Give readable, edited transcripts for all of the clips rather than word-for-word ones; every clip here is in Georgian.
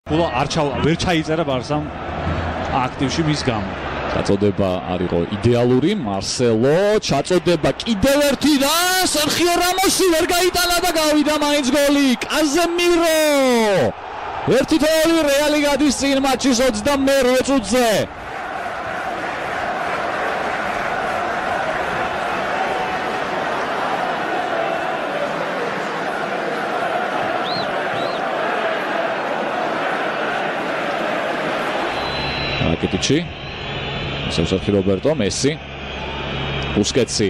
ვერ ჩაიწერა ბარსამ აქტივში მის გამო. ჩაწოდება არისო იდეალური, მარსელო ჩაწოდება კიდევ ერთი და სერხიო რამოსი ვერ გაიტანა და გავიდა მაინც გოლი. კაზემირო 1-0 რეალი გადის წინ მატჩის 28 წუთზე. რაკეტიჩი სერხიო რობერტო მესი ბუსკეტსი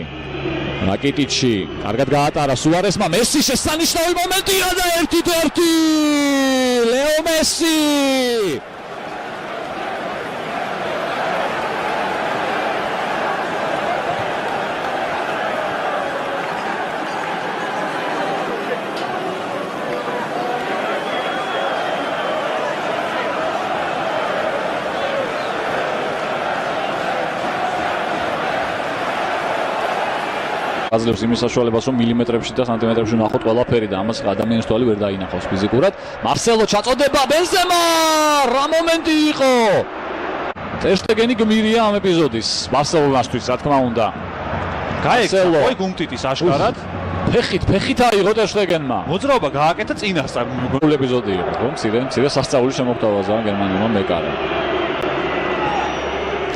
რაკეტიჩი კარგად გაატარა სუარესმა მესი შესანიშნავი მომენტია და 1-1 ლეო მესი აძლევს იმის საშუალებას, რომ მილიმეტრებში და სანტიმეტრებში ნახოთ ყველაფერი და ამას ადამიანის თვალი ვერ დაინახავს ფიზიკურად. მარსელო ჩაწოდება ბენზემა! რა მომენტი იყო! ტერ შტეგენი გმირია ამ ეპიზოდის. მარსელოსთვის, რა თქმა უნდა. გაექცა ოი გუნტიტის აშკარად. ფეხით აიღო ტერ შტეგენმა. მოძრაობა გააკეთა წინასწარ. გოლ ეპიზოდი იყო, რომ მცირე სასწაული შემოგთავაზა გერმანულმა მეკარემ.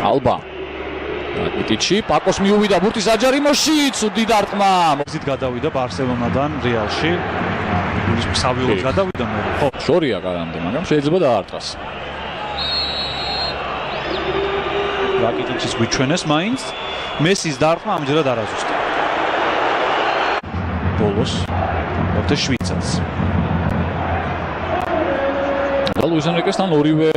ალბა რაკეტიჩი პაკოს მიუვიდა ბურთის აჯარიმოში, ცუდი დარტყმა. მოზით გადავიდა ბარსელონადან რეალში. გულის მსავილად გადავიდა მე. ხო, შორია გარანტი, მაგრამ შეიძლება დაარტყას. რაკეტიჩის გვიჩვენეს მაინც. მესის დარტყმა ამჯერად არაზუსტია. ბოლოს მოხდა შვიცაც. ლუის ენრიკესთან ორივე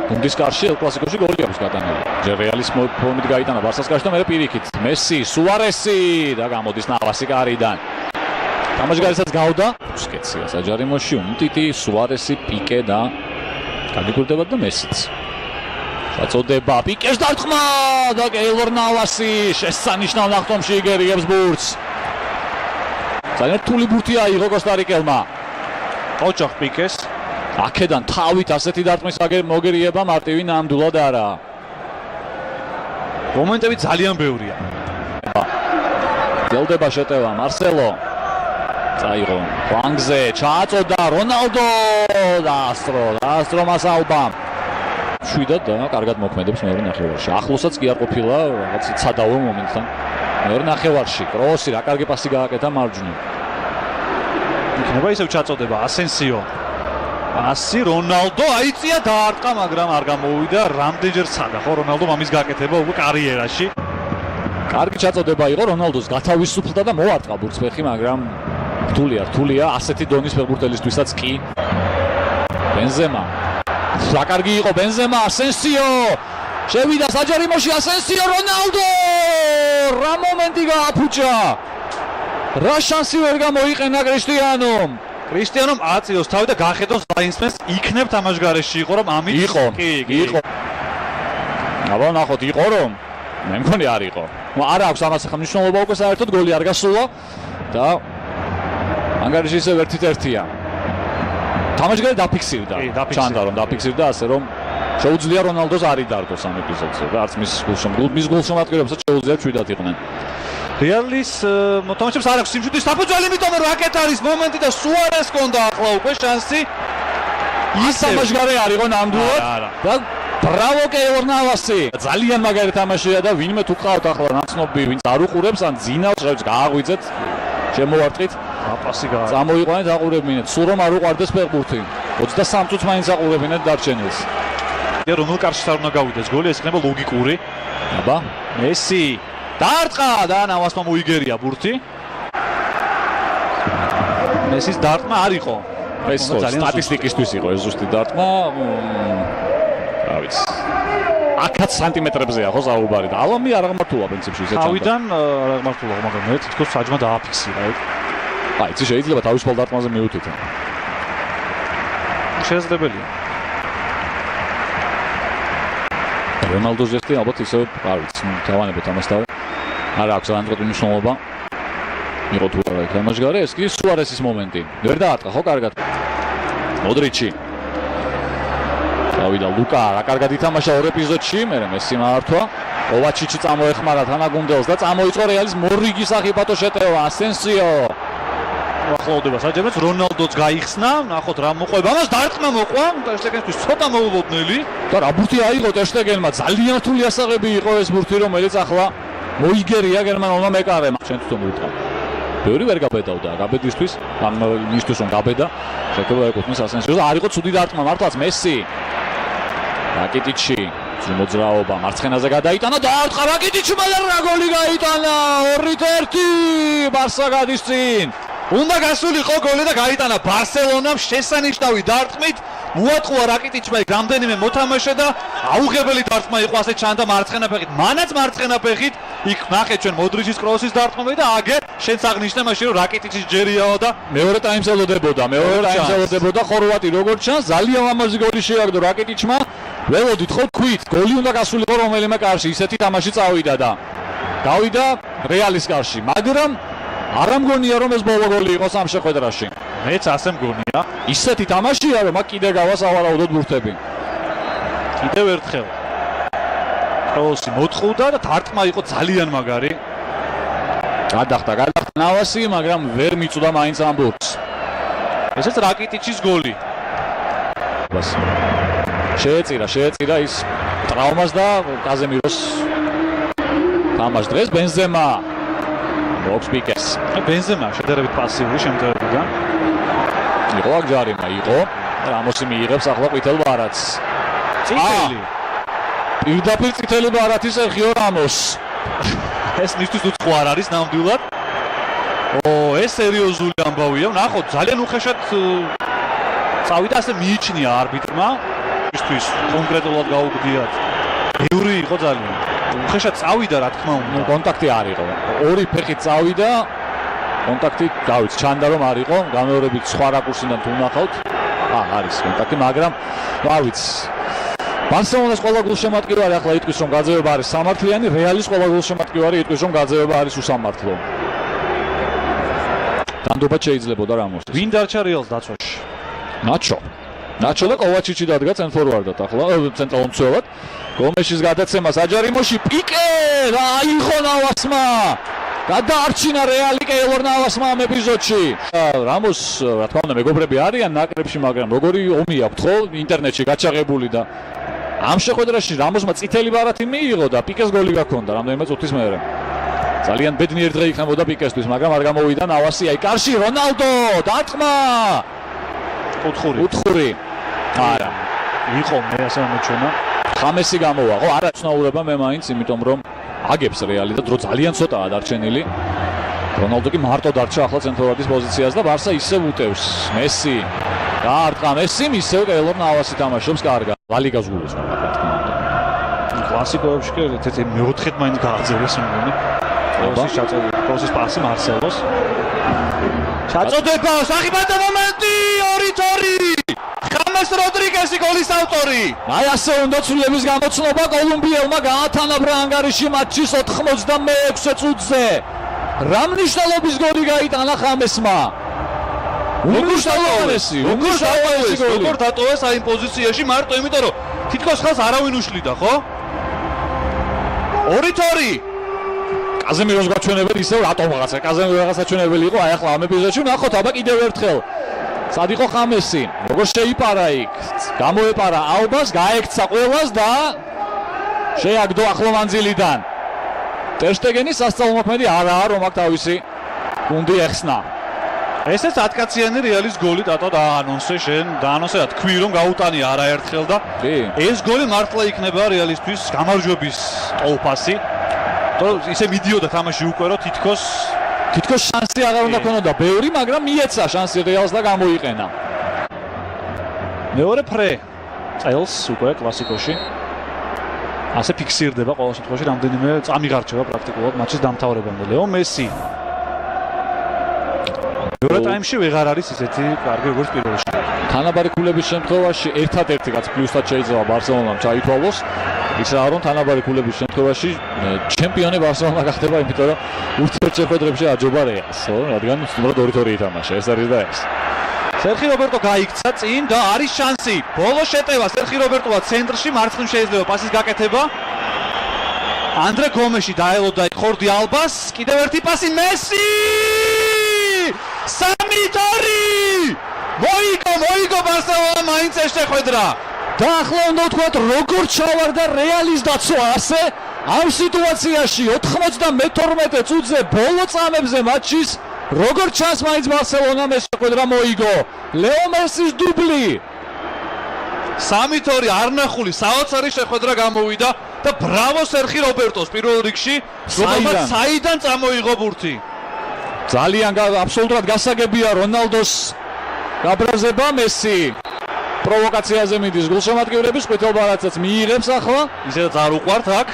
გუნდის კარში ელ კლასიკოში გოლი აქვს გატანილი. ჯერ რეალის ფორმით გაიტანა ბარსას კარში და მე პირიქით. მესი, სუარესი და გამოდის ნავასი კარიდან. თამაშგარისაც გავდა. ბუსკეტსია საჯარიმოში, უმტიტი, სუარესი, პიკე და გაგიკვირდება და მესიც. ჩაწოდება პიკეს დარტყმა და კეილორ ნავასი შესანიშნავ ნახტომში იგერიებს ბურთს. ძალიან რთული ბურთი აიღო კოსტარიკელმა. ოჯახ პიკეს აქედან თავით ასეთი დარტყმის მოგერიება მარტივი ნამდვილად არა. მომენტები ძალიან ბევრია. დელდება შეტევა მარსელო. წაიღო ფლანგზე, ჩააწოდა რონალდო დაასტრო მას ალბამ. შვიდად და კარგად მოქმედებს მეორე ნახევარში. ახლოსაც კი არ ყოფილა რაღაც ცადავო მომენტთან. მეორე ნახევარში კროსი რა კარგი პასი გააკეთა მარჯვნივ. იქნება ისევ ჩაწოდება ასენსიო. ასი რონალდო აიწია დაარტყა, მაგრამ არ გამოუვიდა. რამდენჯერ ცადა ხო რონალდო ამის გაკეთება უკვე კარიერაში. კარგი ჩაწოდება იყო რონალდოს გათავისუფლდა და მოარტყა ბურთს ფეხი, მაგრამ რთულია ასეთი დონის ფეხბურთელისთვისაც კი. ბენზემა. რა კარგი იყო ბენზემა, ასენსიო. შევიდა საჯარიმოში ასენსიო რონალდო! რა მომენტი გააფუჭა! რა შანსი ვერ გამოიყენა კრისტიანომ. კრისტიანომ აწიოს თავი და გახედოს ლაინსმენს იქნებ თამაშგარეში იყო რომ ამით იყო. აბა ნახოთ იყო რომ მე მგონი არ იყო. არა აქვს ამას ახლა მნიშვნელობა უკვე საერთოდ გოლი არ გასულა და ანგარიში ისევ 1-1-ია. თამაშგარე დაფიქსირდა. ჩანდა რომ დაფიქსირდა ასე რომ შეუძლია რონალდოს არ იდარდოს ამ ეპიზოდზე და არც მის გულშემატკივრებსაც შეუძლია შვიდად იყვნენ. რეალის მოთამაშეებს არ აქვს სიმშვიდის საფუძველი, იმიტომ რომ რაკეტ არის მომენტი და სუარეს კონდა ახლა უკვე შანსი. ის თამაშგარე არ იყო ნამდვილად და ბრავო კეილორ ნავასი. ძალიან მაგარი თამაშია და ვინმე თუ ყავთ ახლა ნაცნობი, ვინც არ უყურებს ან ძინავს, შეიძლება გააღვიძეთ, შემოვარტყით. აპასი გააკეთა. წამოიყვანეთ აყურებინეთ, სულ რომ არ უყარდეს ფეხბურთი. 23 წუთს მაინც აყურებინეთ დარჩენილს. რომელ კარში არ უნდა გავიდეს გოლი, ეს იქნება ლოგიკური. აბა, მესი დარტყა და ნავასმა მოიგერია ბურთი. მესის დარტყმა არ იყო. ეს სტატისტიკისთვის იყო ეს ზუსტი დარტყმა. რა ვიცი. აქაც სანტიმეტრებზეა ხო საუბარი და ალომი არ აღმართულა პრინციპში ისე ჩანდა. თავიდან არ აღმართულა, მაგრამ მე თვითონ საჯმა დააფიქსირა. აი, ეს შეიძლება თავისუფალ დარტყმაზე მიუთითო. შესაძლებელია. რონალდოს ზესტი ალბათ ისევ არ ვიცი, თავანებოთ ამას თავი. არ აქვს ანტყოტი მნიშვნელობა. იყო თუ არა თამაშგარე, ეს კი სუარესის მომენტი. ვერ დაარტყა ხო კარგად. მოდრიჩი. გავიდა ლუკა, რა კარგად ითამაშა ორ ეპიზოდში, მერე მესი მართვა. ოვაჩიჩი წამოეხმარა თანაგუნდელს და წამოიწყო რეალის მორიგი სახიფათო შეტევა, ასენსიო. ახლოვდება საჯაროც რონალდოც გაიხსნა, ნახოთ რა მოყვება. ამას დარტყმა მოყვა, ტერშტეგენისთვის ცოტა მოულოდნელი. და რა ბურთი აიღო ტერშტეგენმა, ძალიან რთული ასაღები იყო ეს ბურთი, რომელიც ახლა მოიგერია გერმანულმა მეკარემ. ჩვენ თვითონ ვიტყავ. ბევრი ვერ გაბედავდა, გაბედისთვის, ამ მისთვის რომ გაბედა, შეკრება ეკუთვნის ასენსიოს და არ იყო ცუდი დარტყმა, მართლაც მესი. რაკიტიჩი მოძრაობა მარცხენაზე გადაიტანა და არტყა რაკიტიჩმა და რა გოლი გაიტანა 2-1 ბარსა გადის წინ. უნდა გასულიყო გოლი და გაიტანა ბარსელონამ შესანიშნავი დარტყმით. მოატყუა რაკიტიჩმა რამდენიმე მოთამაშე და აუღებელი დარტყმა იყო ასე ჩანდა მარცხენა ფეხით. მანაც მარცხენა ფეხით იქ ნახეთ ჩვენ მოდრიჩის კროსის დარტყმები და აგერ შენც აღნიშნე მაშინ რომ რაკიტიჩის ჯერიაო და მეორე ტაიმს ელოდებოდა. ხორვატი როგორც ჩანს ძალიან ლამაზი გოლი შეაგდო რაკიტიჩმა. ველოდით ხო თქვით, გოლი უნდა გასულიყო რომელიმე კარში, ისეთი თამაში წავიდა და გავიდა რეალის კარში, მაგრამ არ ამგონია რომ ეს ბოლო გოლი იყოს ამ შეხვედრაში. მეც ასე მგონია. ისეთი თამაშია რომ აქ კიდე გავასავარაუდოთ ბურთები. კიდევ ერთხელ კროსი მოწყუდა და დარტყმა იყო ძალიან მაგარი. გადახტა ნავასი, მაგრამ ვერ მიწვდა მაინც ამ ბურთს. ესეც რაკიტიჩის გოლი. ბას შეეწირა ის ტრავმას და კაზემიროს თამაშ დღეს ბენზემა როქს პიკეს. ბენზემა შედარებით პასიური შემთხვევებიდან. იყო აქ ჯარიმა იყო. რამოსი მიიღებს ახლა ყვითელ ბარათს. წითელი. პირდაპირ წითელი ბარათი სერხიო რამოს. ეს მისთვის უცხო არ არის ნამდვილად. ეს სერიოზული ამბავია. ნახოთ, ძალიან უხეშად წავიდა, ასე მიიჩნია არბიტრმა. ისთვის კონკრეტულად გაუგდიათ. ბევრი იყო ძალიან. უხეშად წავიდა რა თქმა უნდა. კონტაქტი არ იყო. ორი ფეხით წავიდა. კონტაქტი გავიც ჩანდა რომ არ იყო. გამეორებით სხვა რაკურსიდან თუ ნახავთ. არის კონტაქტი, მაგრამ რა ვიცი. ბარსელონას ყველა გულშემატკივარი ახლა იტყვის რომ გაძევება არის სამართლიანი, რეალის ყველა გულშემატკივარი იტყვის რომ გაძევება არის უსამართლო. დანდობა შეიძლებოდა რამოსს. ვინ დარჩა რეალს დაცვაში? ნაჩო და კოვაჩიჩი დადგა ცენტრფორვარდად ახლა ცენტრალურ მცველად. გომეშის გადაცემა საჯარიმოში პიკე და აიღო ნავასმა. გადაარჩინა რეალი კეილორ ნავასმა ამ ეპიზოდში. რამოს რა თქმა უნდა მეგობრები არიან ნაკრებში, მაგრამ როგორი ომი აქვთ ხო ინტერნეტში გაჩაღებული და ამ შეხვედრაში რამოსმა წითელი ბარათი მიიღო და პიკეს გოლი გაქონდა რამდენიმე წუთის მერე. ძალიან ბედნიერი დღე იქნებოდა პიკესთვის, მაგრამ არ გამოვიდა ნავასი. აი კარში რონალდო დარტყმა. უთხური. არა. იყო მე ასე მომეჩვენა. ხამესი გამოვა, ხო? არა ცნაურება მე მაინც, იმიტომ რომ აგებს რეალი და დრო ძალიან ცოტაა დარჩენილი. რონალდო კი მარტო დარჩა ახლა ცენტრალურის პოზიციას და ბარსა ისევ უტევს. მესი დაარტყა მესიმ, ისევ კეილორ ნავასი თამაშობს კარგად. ლალიგას გულებს რა თქმა უნდა. კლასიკოებში კი ერთ-ერთი მეოთხედ მაინც გააძევეს მეგონი. კროსის პასი მარსელოს. ჩაწოდება, სახიფათო მომენტი, 2-2. ხამეს როდრიგესი გოლის ავტორი. აი ასე უნდა ცვლილების გამოცნობა კოლუმბიელმა გაათანაბრა ანგარიში მატჩის 86 წუთზე. რა მნიშვნელობის გოლი გაიტანა ხამესმა? როგორ დატოვეს აი იმ პოზიციაში მარტო იმიტომ რომ თითქოს ხალხს არავინ უშლიდა, ხო? 2-2. კაზემიროს გაჩვენებელი ისევ რატომ რაღაცა კაზემირო რაღაცა ჩვენებელი იყო აი ახლა ამ ეპიზოდში ნახოთ აბა კიდევ ერთხელ სად იყო ხამესი როგორ შეიპარა იქ გამოეპარა ალბას გაექცა ყველას და შეაგდო ახლოვანძილიდან ტერშტეგენი სასწაულმოქმედი არაა რომ აქ თავისი გუნდი ეხსნა ესეც 10 კაციანი რეალის გოლი დატო დაანონსე შენ დაანონსე და თქვი რომ გაუტანია არაერთხელ და ეს გოლი მართლა იქნება რეალისტვის გამარჯვების ტოლფასი ისე მიდიოდა თამაში უკვე რომ თითქოს შანსი აღარ უნდა ქონოდა ბევრი, მაგრამ მიეცა შანსი რეალს და გამოიყენა. მეორე ფრე წელს უკვე კლასიკოში ასე ფიქსირდება ყოველ შემთხვევაში რამდენიმე წამიღარჩევა პრაქტიკულად მატჩის დამთავრებამდე. ლეო მესი მეორე ტაიმში ვეღარ არის ისეთი კარგი როგორც პირველში. თანაბარი ქულების შემთხვევაში ერთადერთი რაც პლუსად შეიძლება ბარსელონამ ჩაითვალოს ისაა რომ თანაბარი ქულების შემთხვევაში ჩემპიონი ბარსელონა გახდება, იმიტომ რომ ურთიერთშეხვედრებში აჯობა რეალს, რადგან სწორად 2-2 ითამაშა, ეს არის და ეს. სერხი რობერტო გაიქცა წინ და არის შანსი. ბოლო შეტევა სერხი რობერტოა ცენტრში, მარცხნივ შეიძლება პასის გაკეთება. ანდრე გომეში დაელოდა ხორდი ალბას, კიდევ ერთი პასი მესი! 3-2! მოიგო ბარსელონა მაინც შეხვედრა. და ახლა უნდა ვთქვათ, როგორ ჩავარდა რეალის დაცვა ასე ამ სიტუაციაში 92 წუთზე ბოლო წამებზე მატჩის როგორ ჩანს მაინც ბარსელონამ ეს შეხვედრა მოიგო. ლეო მესის დუბლი. 3-2 არნახული საოცარი შეხვედრა გამოვიდა და ბრავო სერხი რობერტოს პირველ რიგში, რომელმაც საიდან წამოიღო ბურთი. ძალიან აბსოლუტურად გასაგებია რონალდოს გაბრაზება. მესი პროვოკაციაზე მიდის გულშემატკივრების ყვითელ ბარათსაც მიიღებს ახლა. ისედაც არ უყვართ აქ.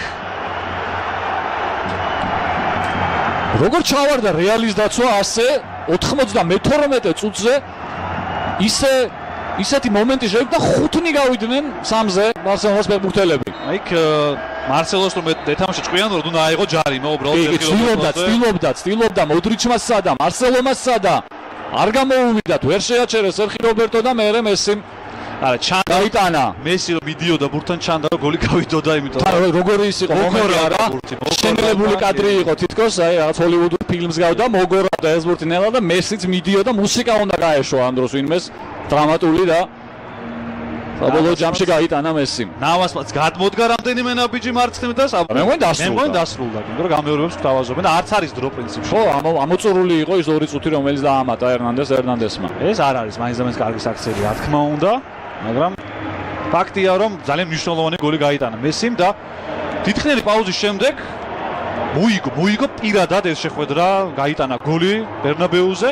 როგორ ჩავარდა რეალის დაცვა ასე 92 წუთზე ისეთი მომენტი შეგვდა 5-ნი გავიდნენ 3-ზე ბარსელონას ფეხბურთელები. აიქ მარსელოს რომ ეთამაშა ჭკვიანად უნდა აიღო ჯარიმო უბრალოდ ცდილობდა მოდრიჩმას სადა მარსელონას სადა არ გამოუვიდათ ვერ შეაჩერეს სერხი რობერტო და მერე მესიმ არა გაიტანა მესი რომ მიდიოდა ბურთთან ჩანდა რომ გოლი გავიდოდა იმიტომ როგორი ის იყო მომენტი არა შენელებული კადრი იყო თითქოს აი რაღაც ჰოლივუდურ ფილმს გავდა მოგორავდა ეს ბურთი ნელა და მესიც მიდიოდა მუსიკა უნდა გაეშვა ამ დროს ვინმეს დრამატული და საბოლოო ჯამში გაიტანა მესიმ. ნავასმაც გადმოდგა რამდენიმე ნაბიჯი მარცხნივ და მე მგონი დასრულდა. იმიტომ რომ გამეორებებს გვთავაზობენ და არც არის დრო პრინციპში. ხო, ამოწურული იყო ის 2 წუთი რომელიც დაამატა ერნანდესმა. ეს არ არის მაინც და მაინც კარგი საქციელი რა თქმა უნდა, მაგრამ ფაქტია რომ ძალიან მნიშვნელოვანი გოლი გაიტანა მესიმ და დიდხნელი პაუზის შემდეგ მოიგო პირადად ეს შეხვედრა, გაიტანა გოლი ბერნაბეუზე.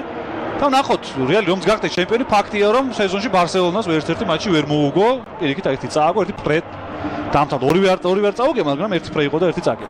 და ნახოთ რეალი რომც გახდეს ჩემპიონი ფაქტია რომ სეზონში ბარსელონას ერთ-ერთი მატჩი ვერ მოუგო. პირიქით ერთი წააგო, ერთი ფრედ დამთავრდა. ორივე არ წაუგე, მაგრამ ერთი ფრე იყო და ერთი წააგე.